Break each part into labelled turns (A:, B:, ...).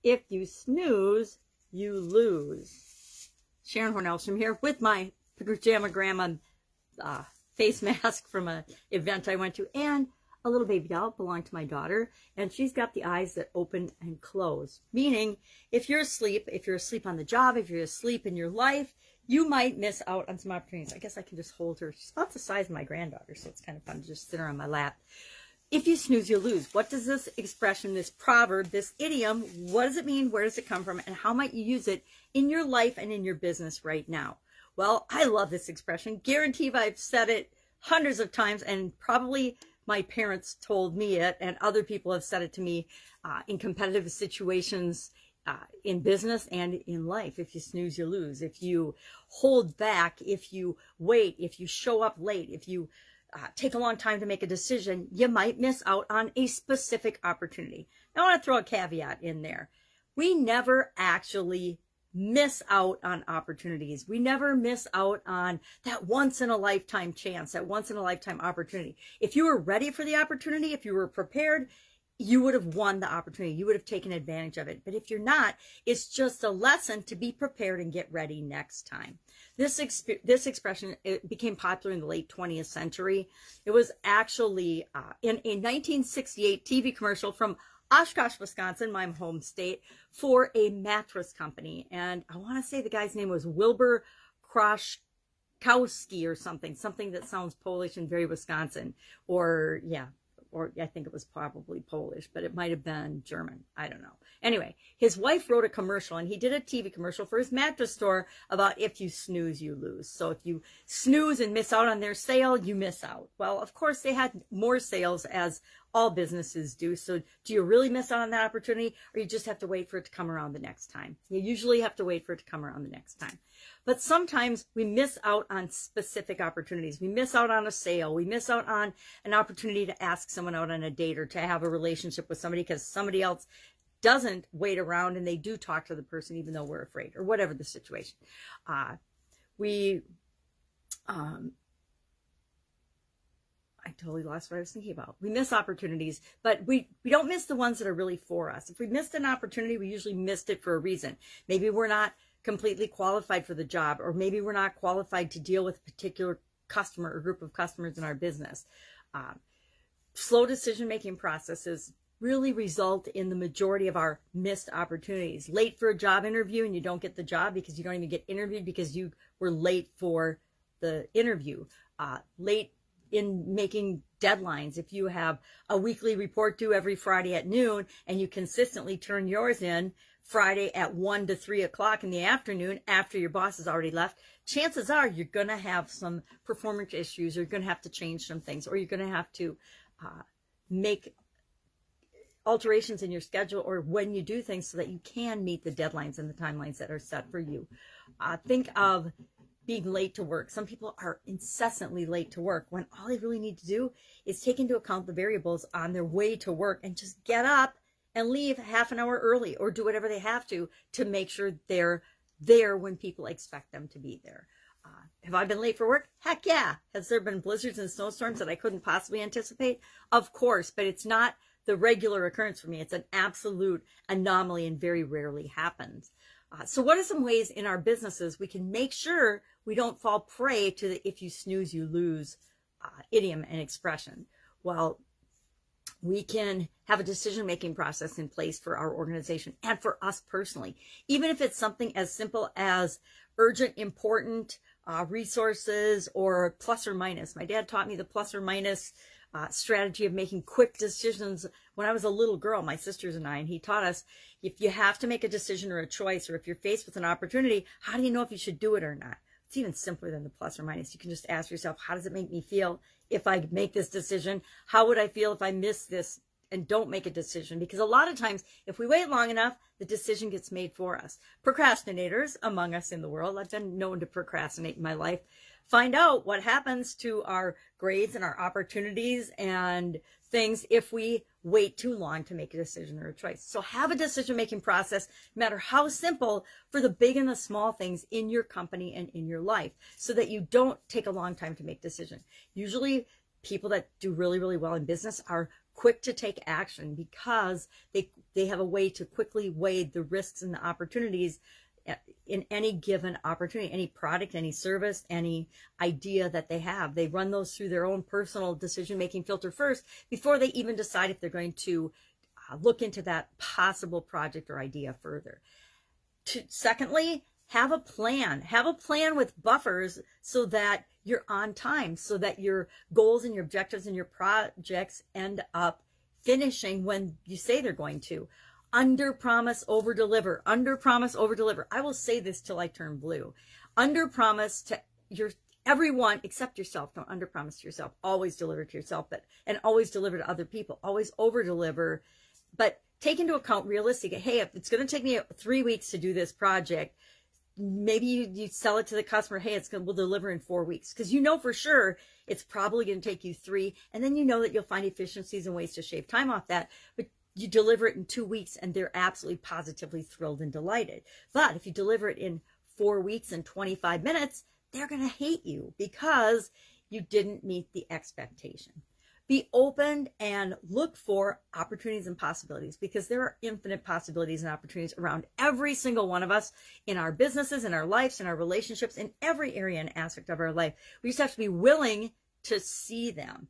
A: If you snooze, you lose. Sharon Horne-Ellstrom here with my pajama grandma face mask from an event I went to, and a little baby doll belonged to my daughter, and she's got the eyes that open and close, meaning if you're asleep on the job, if you're asleep in your life, you might miss out on some opportunities. I guess I can just hold her. She's about the size of my granddaughter, so it's kind of fun to just sit her on my lap. If you snooze, you lose. What does this expression, this proverb, this idiom, what does it mean? Where does it come from? And how might you use it in your life and in your business right now? Well, I love this expression. Guarantee I've said it hundreds of times, and probably my parents told me it, and other people have said it to me in competitive situations in business and in life. If you snooze, you lose. If you hold back, if you wait, if you show up late, if you take a long time to make a decision, you might miss out on a specific opportunity. Now, I want to throw a caveat in there. We never actually miss out on opportunities. We never miss out on that once-in-a-lifetime chance, that once-in-a-lifetime opportunity. If you were ready for the opportunity, if you were prepared, you would have won the opportunity. You would have taken advantage of it. But if you're not, it's just a lesson to be prepared and get ready next time. This expression, it became popular in the late 20th century. It was actually in a 1968 TV commercial from Oshkosh, Wisconsin, my home state, for a mattress company. And I want to say the guy's name was Wilbur Kroszkowski or something that sounds Polish and very Wisconsin. Or I think it was probably Polish, but it might have been German. I don't know. Anyway, his wife wrote a commercial, and he did a TV commercial for his mattress store about if you snooze, you lose. So if you snooze and miss out on their sale, you miss out. Well, of course, they had more sales, as all businesses do. So do you really miss out on that opportunity, or you just have to wait for it to come around the next time? You usually have to wait for it to come around the next time. But sometimes we miss out on specific opportunities. We miss out on a sale. We miss out on an opportunity to ask someone out on a date, or to have a relationship with somebody because somebody else doesn't wait around and they do talk to the person even though we're afraid, or whatever the situation. I totally lost what I was thinking about. We miss opportunities, but we don't miss the ones that are really for us. If we missed an opportunity, we usually missed it for a reason. Maybe we're not completely qualified for the job, or maybe we're not qualified to deal with a particular customer or group of customers in our business. Slow decision-making processes really result in the majority of our missed opportunities. Late for a job interview and you don't get the job because you don't even get interviewed because you were late for the interview. Late in making deadlines. If you have a weekly report due every Friday at noon and you consistently turn yours in Friday at 1 to 3 o'clock in the afternoon after your boss has already left, chances are you're going to have some performance issues, or you're going to have to change some things, or you're going to have to make alterations in your schedule or when you do things so that you can meet the deadlines and the timelines that are set for you. Think of being late to work. Some people are incessantly late to work when all they really need to do is take into account the variables on their way to work and just get up and leave half an hour early, or do whatever they have to make sure they're there when people expect them to be there. Have I been late for work? Heck yeah. Has there been blizzards and snowstorms that I couldn't possibly anticipate? Of course, but it's not the regular occurrence for me. It's an absolute anomaly and very rarely happens. So what are some ways in our businesses we can make sure we don't fall prey to the if you snooze, you lose idiom and expression? Well, we can have a decision-making process in place for our organization and for us personally. Even if it's something as simple as urgent, important resources, or plus or minus. My dad taught me the plus or minus strategy of making quick decisions when I was a little girl, my sisters and I, and he taught us if you have to make a decision or a choice, or if you're faced with an opportunity, how do you know if you should do it or not? It's even simpler than the plus or minus. You can just ask yourself, how does it make me feel if I make this decision? How would I feel if I miss this and don't make a decision? Because a lot of times, if we wait long enough, the decision gets made for us. Procrastinators among us in the world, I've been known to procrastinate in my life, find out what happens to our grades and our opportunities and things if we wait too long to make a decision or a choice. So have a decision-making process, no matter how simple, for the big and the small things in your company and in your life, so that you don't take a long time to make decisions. Usually people that do really, really well in business are quick to take action because they have a way to quickly weigh the risks and the opportunities in any given opportunity, any product, any service, any idea that they have. They run those through their own personal decision-making filter first before they even decide if they're going to look into that possible project or idea further. Secondly, have a plan. Have a plan with buffers so that you're on time, so that your goals and your objectives and your projects end up finishing when you say they're going to. Under promise, over deliver. Under promise, over deliver. I will say this till I turn blue. Under promise to everyone except yourself. Don't under promise to yourself. Always deliver to yourself, and always deliver to other people. Always over deliver, but take into account realistic. Hey, if it's going to take me 3 weeks to do this project, maybe you sell it to the customer. Hey, we'll deliver in 4 weeks, because you know for sure it's probably going to take you 3, and then you know that you'll find efficiencies and ways to shave time off that. But you deliver it in 2 weeks, and they're absolutely positively thrilled and delighted. But if you deliver it in 4 weeks and 25 minutes, they're going to hate you because you didn't meet the expectation. Be open and look for opportunities and possibilities, because there are infinite possibilities and opportunities around every single one of us in our businesses, in our lives, in our relationships, in every area and aspect of our life. We just have to be willing to see them.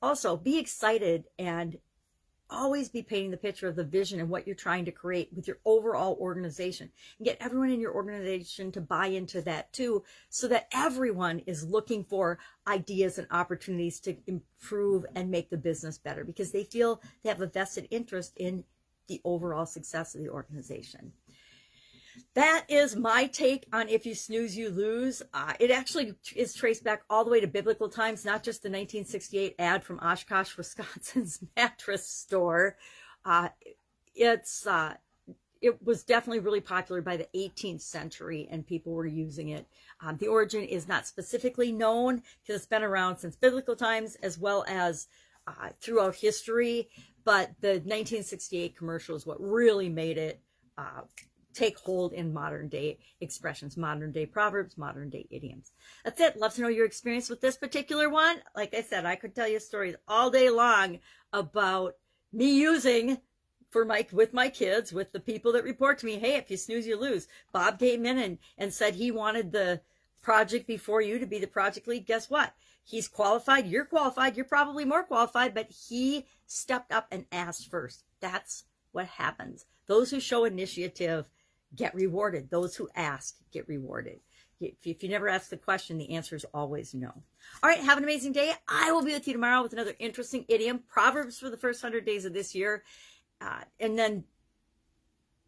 A: Also, be excited and always be painting the picture of the vision and what you're trying to create with your overall organization, and get everyone in your organization to buy into that too, so that everyone is looking for ideas and opportunities to improve and make the business better, because they feel they have a vested interest in the overall success of the organization. That is my take on If You Snooze, You Lose. It actually is traced back all the way to biblical times, not just the 1968 ad from Oshkosh, Wisconsin's mattress store. It was definitely really popular by the 18th century, and people were using it. The origin is not specifically known, because it's been around since biblical times as well as throughout history. But the 1968 commercial is what really made it take hold in modern day expressions, modern day proverbs, modern day idioms. That's it. Love to know your experience with this particular one. Like I said, I could tell you stories all day long about me using with my kids, with the people that report to me. Hey, if you snooze, you lose. Bob came in and said he wanted the project before you to be the project lead. Guess what? He's qualified. You're qualified. You're probably more qualified, but he stepped up and asked first. That's what happens. Those who show initiative get rewarded. Those who ask get rewarded. If you never ask the question, the answer is always no. All right, have an amazing day. I will be with you tomorrow with another interesting idiom, Proverbs for the first 100 days of this year, and then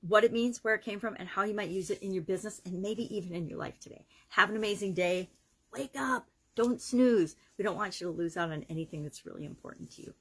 A: what it means, where it came from, and how you might use it in your business and maybe even in your life today. Have an amazing day. Wake up. Don't snooze. We don't want you to lose out on anything that's really important to you.